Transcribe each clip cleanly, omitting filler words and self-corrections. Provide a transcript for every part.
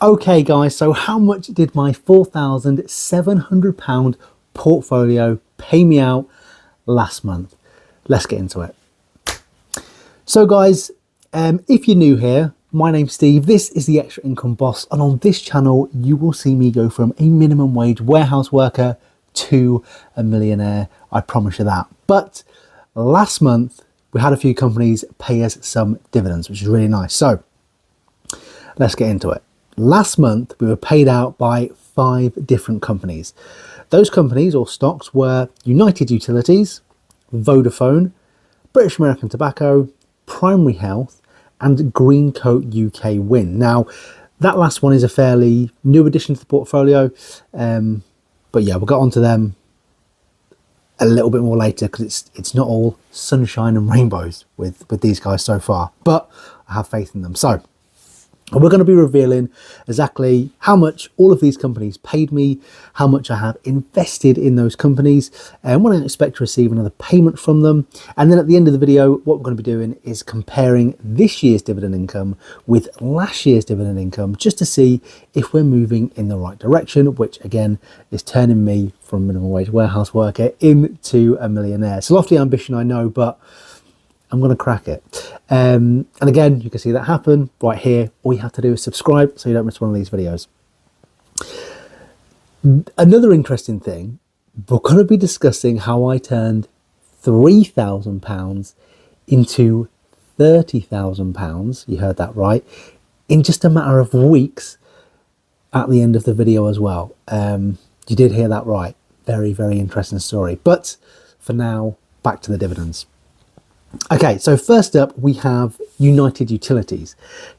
Okay guys, so how much did my £4,700 portfolio pay me out last month? Let's get into it. So guys, if you're new here, my name's Steve, this is the Extra Income Boss, and on this channel you will see me go from a minimum wage warehouse worker to a millionaire, I promise you that. But last month we had a few companies pay us some dividends, which is really nice. So let's get into it. Last month, we were paid out by 5 different companies. Those companies or stocks were United Utilities, Vodafone, British American Tobacco, Primary Health, and Greencoat UK Wind. Now, that last one is a fairly new addition to the portfolio, but yeah, we'll get onto them a little bit more later because it's not all sunshine and rainbows with these guys so far, but I have faith in them. So we're going to be revealing exactly how much all of these companies paid me, how much I have invested in those companies, and when I expect to receive another payment from them. And then at the end of the video, what we're going to be doing is comparing this year's dividend income with last year's dividend income, just to see if we're moving in the right direction, which again is turning me from minimum wage warehouse worker into a millionaire. It's a lofty ambition, I know, but I'm going to crack it. And again, you can see that happen right here. All you have to do is subscribe so you don't miss one of these videos. Another interesting thing, we're going to be discussing how I turned £3,000 into £30,000. You heard that right. In just a matter of weeks at the end of the video as well. You did hear that right. Very, very interesting story. But for now, back to the dividends. Okay, so first up we have United Utilities,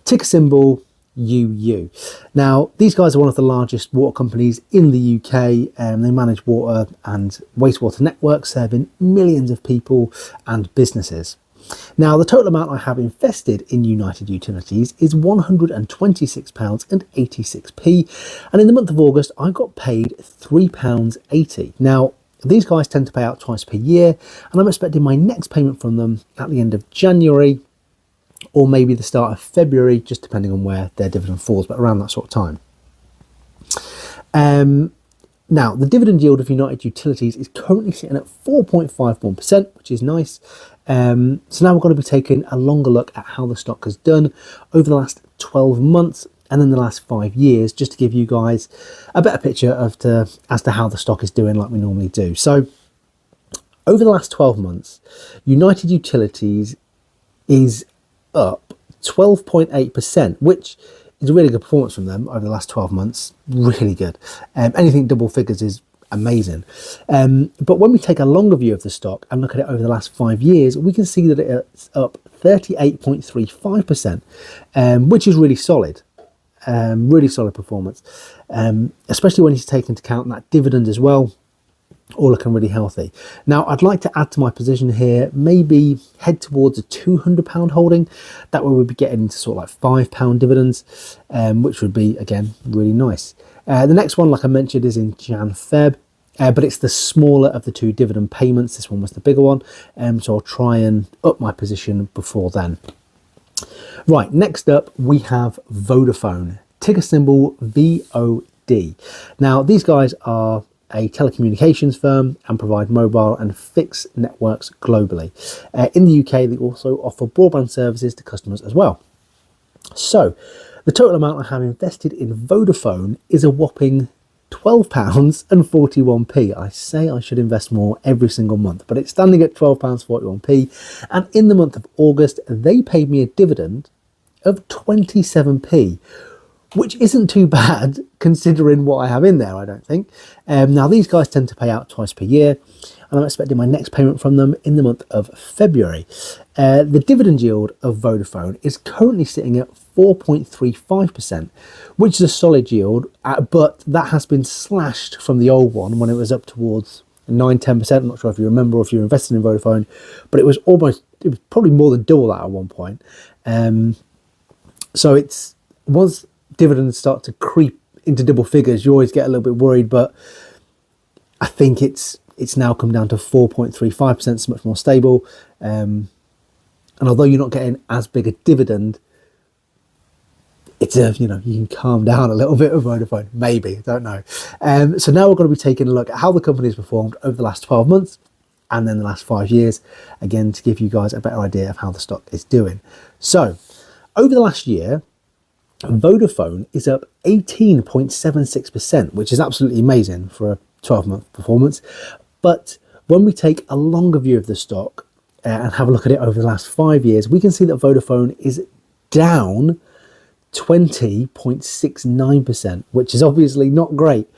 ticker symbol UU. Now, these guys are one of the largest water companies in the UK, and they manage water and wastewater networks serving millions of people and businesses. Now, the total amount I have invested in United Utilities is £126.86, and in the month of August I got paid £3.80. Now, these guys tend to pay out twice per year, and I'm expecting my next payment from them at the end of January or maybe the start of February, just depending on where their dividend falls, but around that sort of time. Now, the dividend yield of United Utilities is currently sitting at 4.51%, which is nice. So now we're going to be taking a longer look at how the stock has done over the last 12 months and then the last 5 years, just to give you guys a better picture as to how the stock is doing like we normally do. So over the last 12 months, United Utilities is up 12.8%, which is a really good performance from them over the last 12 months. Really good. Anything double figures is amazing. But when we take a longer view of the stock and look at it over the last 5 years, we can see that it's up 38.35%, which is really solid. Really solid performance, especially when you take into account that dividend as well, all looking really healthy. Now, I'd like to add to my position here, maybe head towards a £200 holding. That way we'll be getting into sort of like £5 dividends, which would be, again, really nice. The next one, like I mentioned, is in Jan-Feb, but it's the smaller of the 2 dividend payments. This one was the bigger one, so I'll try and up my position before then. Right, next up we have Vodafone, ticker symbol VOD. Now, these guys are a telecommunications firm and provide mobile and fixed networks globally. In the UK, they also offer broadband services to customers as well. So, the total amount I have invested in Vodafone is a whopping £12.41. I say I should invest more every single month, but it's standing at £12.41. And in the month of August, they paid me a dividend of 27p, which isn't too bad considering what I have in there, I don't think. Now, these guys tend to pay out twice per year, and I'm expecting my next payment from them in the month of February. The dividend yield of Vodafone is currently sitting at 4.35%, which is a solid yield, but that has been slashed from the old one when it was up towards 9-10%. I'm not sure if you remember or if you're invested in Vodafone, but it was probably more than double that at one point. So once dividends start to creep into double figures, you always get a little bit worried, but I think it's now come down to 4.35%. It's much more stable, and although you're not getting as big a dividend, it's a, you can calm down a little bit with Vodafone, maybe, I don't know. So now we're going to be taking a look at how the company has performed over the last 12 months and then the last 5 years, again, to give you guys a better idea of how the stock is doing. So over the last year, Vodafone is up 18.76%, which is absolutely amazing for a 12-month performance. But when we take a longer view of the stock and have a look at it over the last 5 years, we can see that Vodafone is down 20.69%, which is obviously not great.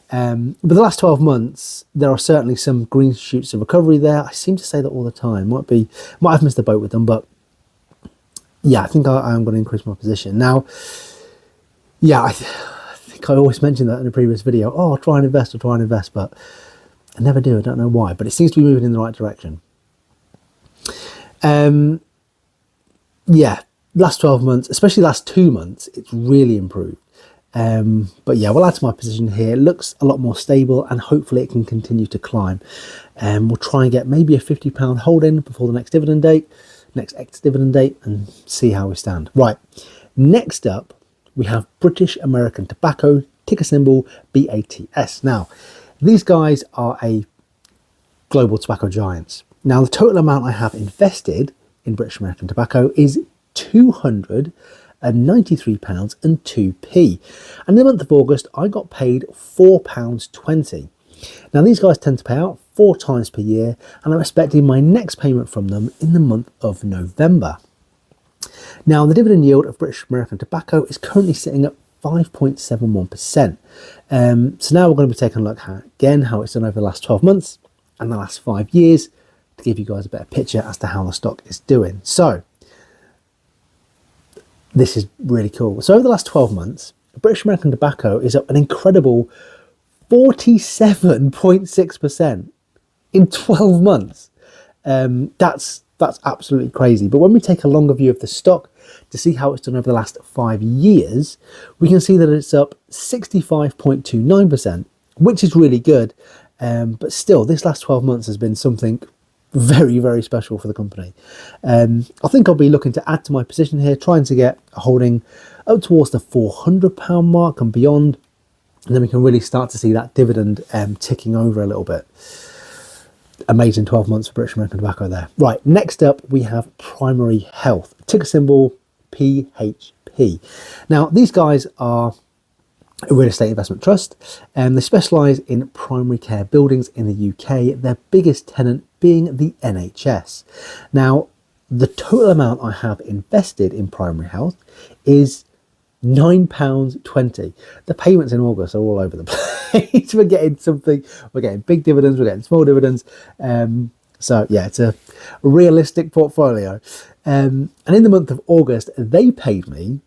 But the last 12 months, there are certainly some green shoots of recovery there. I seem to say that all the time. Might have missed the boat with them, but yeah, I think I am going to increase my position. Now, yeah, I think I always mentioned that in a previous video. Oh, I'll try and invest, but I never do. I don't know why, but it seems to be moving in the right direction. Yeah, last 12 months, especially last 2 months, it's really improved. But yeah, we'll add to my position here. It looks a lot more stable and hopefully it can continue to climb. We'll try and get maybe a £50 holding before the next ex-dividend date and see how we stand. Right, next up, we have British American Tobacco, ticker symbol BATS. Now, these guys are a global tobacco giants. Now, the total amount I have invested in British American Tobacco is £293 and 2p. And in the month of August, I got paid £4.20. Now, these guys tend to pay out 4 times per year, and I'm expecting my next payment from them in the month of November. Now, the dividend yield of British American Tobacco is currently sitting at 5.71%. So now we're going to be taking a look at, again, how it's done over the last 12 months and the last 5 years to give you guys a better picture as to how the stock is doing. So this is really cool. So over the last 12 months, British American Tobacco is up an incredible 47.6% in 12 months. That's absolutely crazy. But when we take a longer view of the stock to see how it's done over the last 5 years, we can see that it's up 65.29%, which is really good. But still, this last 12 months has been something very, very special for the company. I think I'll be looking to add to my position here, trying to get a holding up towards the £400 mark and beyond. And then we can really start to see that dividend ticking over a little bit. Amazing 12 months for British American Tobacco there. Right, next up we have Primary Health, ticker symbol PHP. Now, these guys are a real estate investment trust, and they specialise in primary care buildings in the UK, their biggest tenant being the NHS. Now, the total amount I have invested in Primary Health is £9.20. The payments in August are all over the place. We're getting big dividends, we're getting small dividends. So yeah, it's a realistic portfolio. And in the month of August, they paid me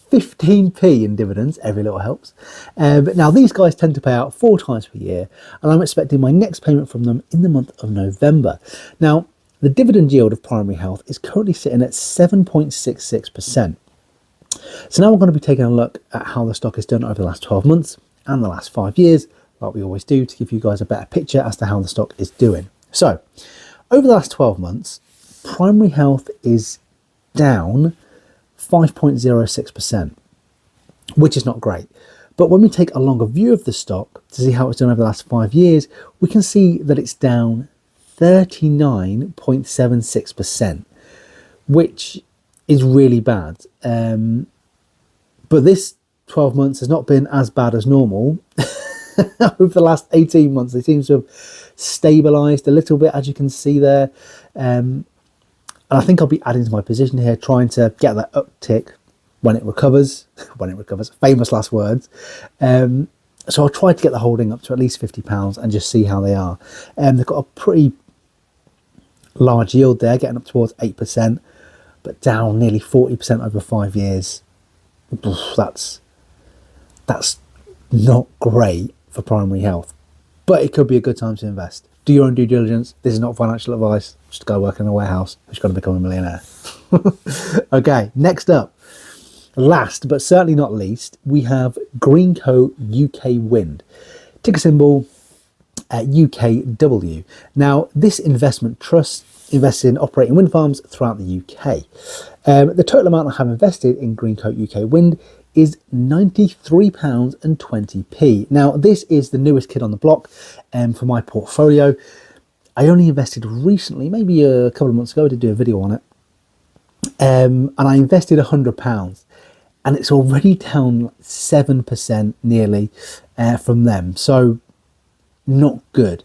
15p in dividends. Every little helps. But now these guys tend to pay out 4 times per year, and I'm expecting my next payment from them in the month of November. Now, the dividend yield of Primary Health is currently sitting at 7.66%. So now we're going to be taking a look at how the stock has done over the last 12 months and the last 5 years, like we always do, to give you guys a better picture as to how the stock is doing. So over the last 12 months, Primary Health is down 5.06%, which is not great. But when we take a longer view of the stock to see how it's done over the last 5 years, we can see that it's down 39.76%, which is really bad. But this 12 months has not been as bad as normal. Over the last 18 months, they seem to have stabilised a little bit, as you can see there. And I think I'll be adding to my position here, trying to get that uptick when it recovers. When it recovers, famous last words. So I'll try to get the holding up to at least £50 and just see how they are. They've got a pretty large yield there, getting up towards 8%, but down nearly 40% over 5 years. That's not great for Primary Health, but it could be a good time to invest. Do your own due diligence. This is not financial advice. Just go work in a warehouse. You're going to become a millionaire. Okay, next up, last but certainly not least, we have Greencoat UK Wind, ticker symbol UKW. Now, this investment trust invested in operating wind farms throughout the UK. The total amount I have invested in Greencoat UK Wind is £93.20. Now, this is the newest kid on the block for my portfolio. I only invested recently, maybe a couple of months ago. I did do a video on it. And I invested £100. And it's already down 7% nearly from them. So not good.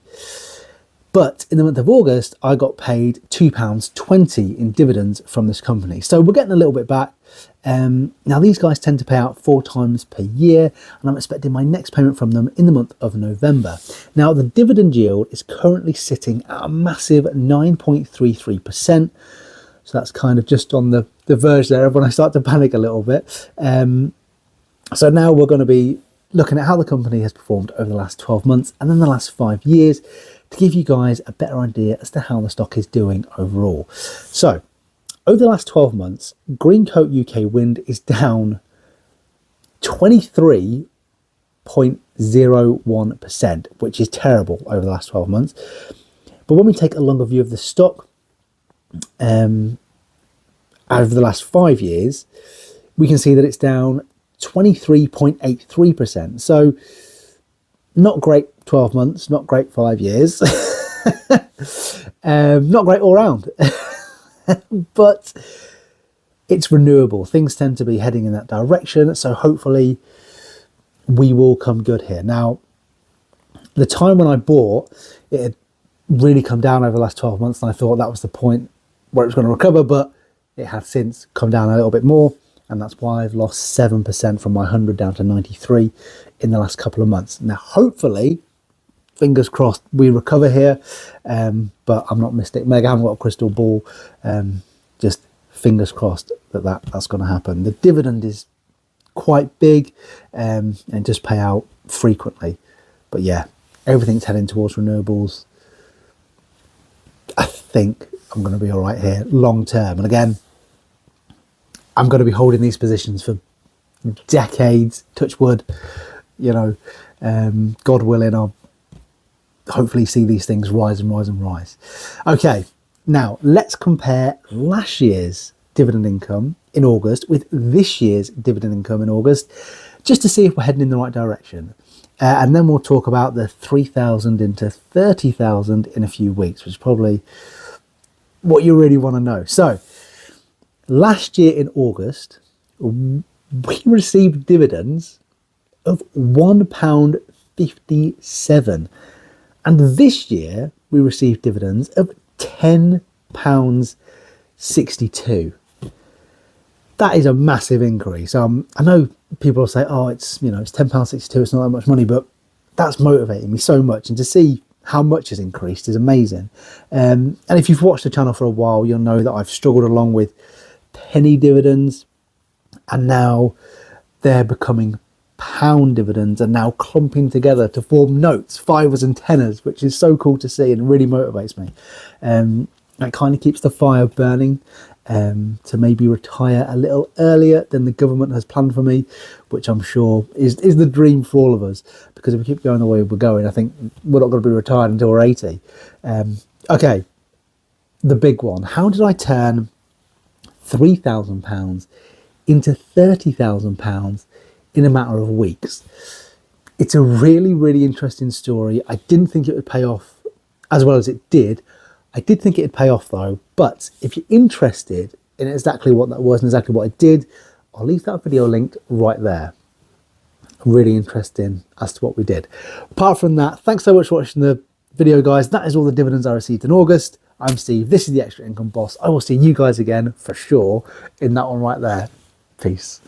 But in the month of August, I got paid £2.20 in dividends from this company. So we're getting a little bit back. Now, these guys tend to pay out 4 times per year, and I'm expecting my next payment from them in the month of November. Now, the dividend yield is currently sitting at a massive 9.33%. So that's kind of just on the verge there of when I start to panic a little bit. So now we're going to be looking at how the company has performed over the last 12 months and then the last 5 years to give you guys a better idea as to how the stock is doing overall. So over the last 12 months, Greencoat UK Wind is down 23.01%, which is terrible over the last 12 months. But when we take a longer view of the stock, over the last 5 years, we can see that it's down 23.83%. So not great 12 months, not great 5 years, not great all round, but it's renewable. Things tend to be heading in that direction. So hopefully we will come good here. Now, the time when I bought, it had really come down over the last 12 months, and I thought that was the point where it was going to recover, but it has since come down a little bit more, and that's why I've lost 7% from my 100 down to 93 in the last couple of months. Now, hopefully, fingers crossed, we recover here, but I'm not Mystic Meg. I haven't got a crystal ball. Just fingers crossed that's going to happen. The dividend is quite big and just pay out frequently. But yeah, everything's heading towards renewables. I think I'm going to be all right here long term. And again, I'm going to be holding these positions for decades, touch wood, you know, God willing, I'll hopefully see these things rise and rise and rise. Okay, now let's compare last year's dividend income in August with this year's dividend income in August, just to see if we're heading in the right direction. And then we'll talk about the 3,000 into 30,000 in a few weeks, which is probably what you really want to know. So last year in August, we received dividends of £1.57. And this year we received dividends of £10.62. That is a massive increase. I know people will say, oh, it's £10.62, it's not that much money, but that's motivating me so much. And to see how much has increased is amazing. And if you've watched the channel for a while, you'll know that I've struggled along with penny dividends, and now they're becoming pound dividends and now clumping together to form notes, fivers and tenors, which is so cool to see and really motivates me. That kind of keeps the fire burning to maybe retire a little earlier than the government has planned for me, which I'm sure is the dream for all of us, because if we keep going the way we're going, I think we're not going to be retired until we're 80. Okay, the big one. How did I turn £3,000 into £30,000 in a matter of weeks? It's a really, really interesting story. I didn't think it would pay off as well as it did. I did think it'd pay off though, but if you're interested in exactly what that was and exactly what I did, I'll leave that video linked right there. Really interesting as to what we did. Apart from that, thanks so much for watching the video, guys. That is all the dividends I received in August. I'm Steve, this is the Extra Income Boss. I will see you guys again for sure in that one right there. Peace.